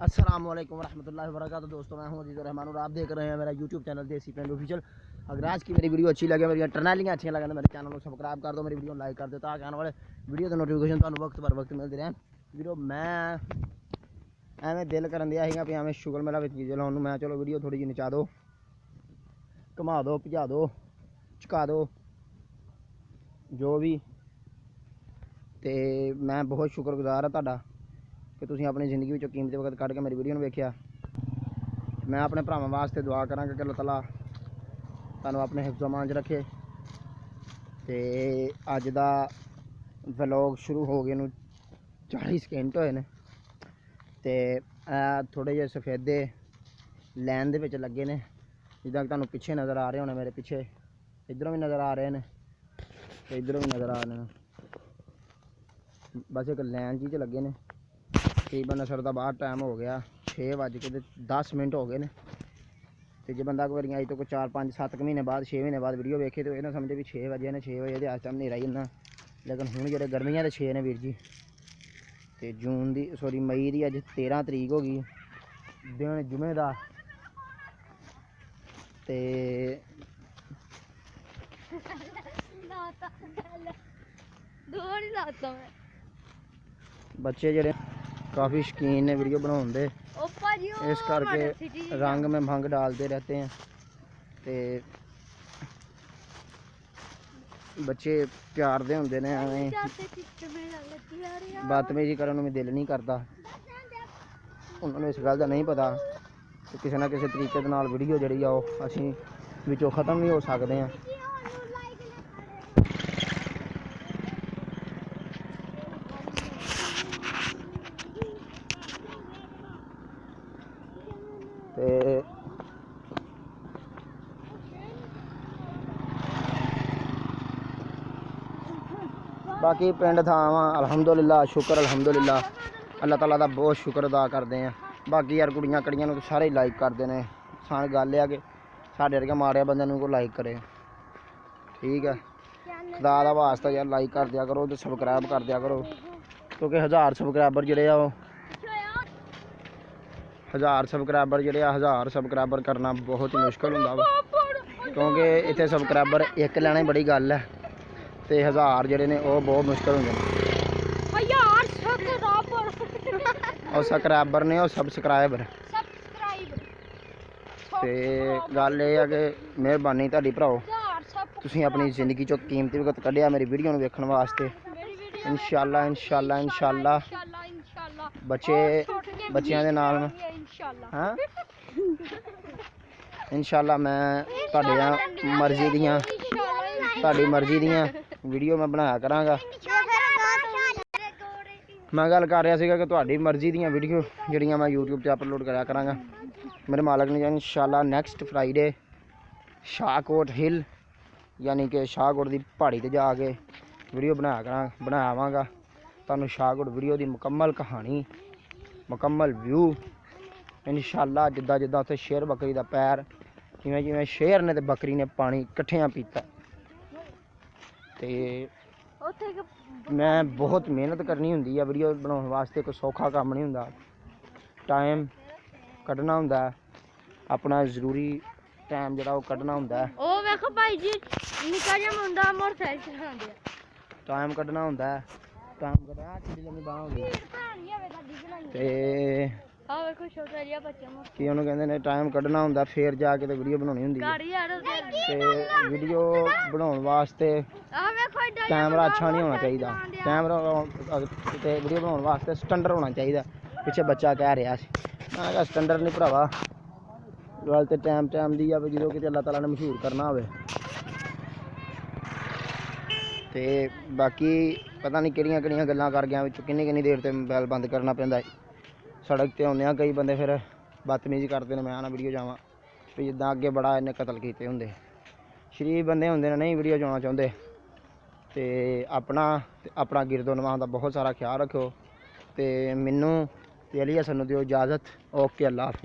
अस्सलामुअलैकुम रहमतुल्लाहि व बरकातुहू। दोस्तों, मैं हूं अजीज़ुर रहमान और आप देख रहे हैं मेरा यूट्यूब चैनल देसी पेंड ऑफिशियल। अगर आज की मेरी वीडियो अच्छी लगे, मेरी टर्नलिंग अच्छी लगे तो मेरे चैनल को सब्सक्राइब कर दो, मेरी वीडियो लाइक कर दो ताकि आने वाले वीडियो की नोटिफिकेशन तुहानू वक्त पर वक्त मिलती रहे। वीडियो मैं एवें दिल करन दिया सीगा भी एवें शुगर मेला विच चीज़ लाउण नूं, मैं चलो वीडियो थोड़ी जी नचा दो, घुमा दो, भजा दो, झुका दो, जो भी। तो मैं बहुत शुक्रगुजार हाँ तुहाडा कि तुसीं अपनी ज़िंदगी विचों कीमती वक्त कढ के मेरी वीडियो नूं वेखिया। मैं अपने भरावां वास्ते दुआ करांगा कि अल्लाह ताला तुहानूं अपने हिफ्ज़ अमान च रखे। तो अज दा व्लॉग शुरू हो गए नूं 40 सेकंड होए ने ते थोड़े जे सफेदे लैन दे विच लगे ने, जिद्दां कि तुहानूं पिछे नज़र आ रहे होने, मेरे पिछे इधरों भी नज़र आ रहे हैं तो इधरों भी नज़र आ रहे हैं। बस एक लैन जी च लगे ने। तकरीबन असर का बाहर टाइम हो गया 6:10 हो गए ने। तो जो बंदा कोई अज तो कोई 4-5-7 महीने बाद 6 महीने बाद वीडियो वेखे तो यह समझे भी 6 बजे ने, 6 बजे इस टाइम नहीं रही इन्ना। लेकिन हूँ जो गर्मियाँ के 6 ने वीर जी। तो जून की सॉरी मई की अज 13 तरीक हो गई, दिन जुमे का। बच्चे जड़े काफ़ी शौकीन ने वीडियो बनाने दे, इस करके रंग में भंग डालते रहते हैं। तो बच्चे प्यार दे होंदे ने, एवें बदतमीजी करन नूं दिल नहीं करता। उन्होंने इस गल का नहीं पता कि किसी ना किसी तरीके दे नाल वीडियो जिहड़ी आ ओह असीं विचों ख़त्म भी हो सकते हैं। ते बाकी पिंड थां वा अलहमदुलिल्लाह, शुक्र अलहमदुलिल्लाह, अल्लाह ताला का बहुत शुक्र अदा करते हैं। बाकी यार कुड़ियां कड़ियां तो सारे लाइक करते हैं। सान गल है कि साढ़े वर्गे माड़े बंदे नूं कोई लाइक करे, ठीक है। खुदा दा वास्ता यार लाइक कर दिया करो, तो सबसक्राइब कर दिया करो, क्योंकि 1000 सबसक्राइबर जोड़े आ 1000 सबसक्राइबर जोड़े 1000 सबसक्राइबर करना बहुत ही मुश्किल होंदा वा, क्योंकि इत्थे सबसक्राइबर एक लैना बड़ी गल है, तो 1000 जोड़े ने वो बहुत मुश्किल होंगे। और सबसक्राइबर ने और सबसक्राइबर तो गल यह है कि मेहरबानी तुहाडी भराओ, तुसीं अपनी जिंदगी चो कीमती वक्त कढ़िया मेरी वीडियो नूं वेखण वास्ते। इंशाअल्लाह इंशाअल्लाह इंशाअल्लाह बच्चियां दे नाल हाँ इंशाअल्लाह मैं तुहाडी मर्जी दियां वीडियो मैं बनाया करांगा। मैं गल कर रहा सीगा कि तुहाडी मर्जी दियां वीडियो जिहड़ियां मैं यूट्यूब पर अपलोड कराया करांगा। मेरे मालक ने इंशाअल्लाह नैक्सट फ्राइडे शाहकोट हिल यानी कि शाहकोट की पहाड़ी ते जाके वीडियो बनावांगा तुहानूं शाहकोट वीडियो की मुकम्मल कहानी, मुकम्मल व्यू इंशाअल्लाह। जिद्दां जिद्दां उत्थे शेर बकरी का पैर, जिवें जिवें शेर ने ते बकरी ने पानी कट्ठियां पीता। ते मैं बहुत मेहनत करनी हुंदी है वीडियो बनाने वास्ते, कोई सौखा काम नहीं हुंदा, टाइम कड्ढना हुंदा है अपना, ज़रूरी टाइम जिहड़ा ओह कड्ढना हुंदा है। ओ वेखो भाई जी निक्का जिहा मुंडा मोटरसाइकिल चलांदा है, टाइम कड्ढना हुंदा है, टाइम कड्ढना चिड़ी लम्मी बांह हो गई ते कि उन्होंने कहते हैं टाइम कड्ढना हुंदा फिर जाके ते वीडियो बनानी हुंदी है। ते वीडियो बनाने वास्ते कैमरा अच्छा नहीं होना चाहिए, कैमरा ते वीडियो बनाने वास्ते स्टैंडर्ड होना चाहिए। पिछे बच्चा कह रहा मैं कहा स्टैंडर्ड नहीं भरावा, गल तो टाइम टाइम दी है जो कि अल्लाह ताला ने मशहूर करना होवे। ते बाकी पता नहीं किहड़ियां किहड़ियां गल्लां कर गया, किन्नी किन्नी देर ते मोबाइल बंद करना पैंदा। सड़क ते आउंदे कई बंदे फिर बदतमीजी करते हैं, मैं ना वीडियो जावां भी जिद्दां अगे बड़ा इन्हें कतल कीते हुंदे। शरीफ बंदे होंदे ने नहीं वीडियो जाना चाहुंदे। ते अपना गिरदो नवां दा बहुत सारा ख्याल रखो। ते मैनू ते अली हसन नूं दिओ इजाज़त। ओके अल्लाह हाफिज़।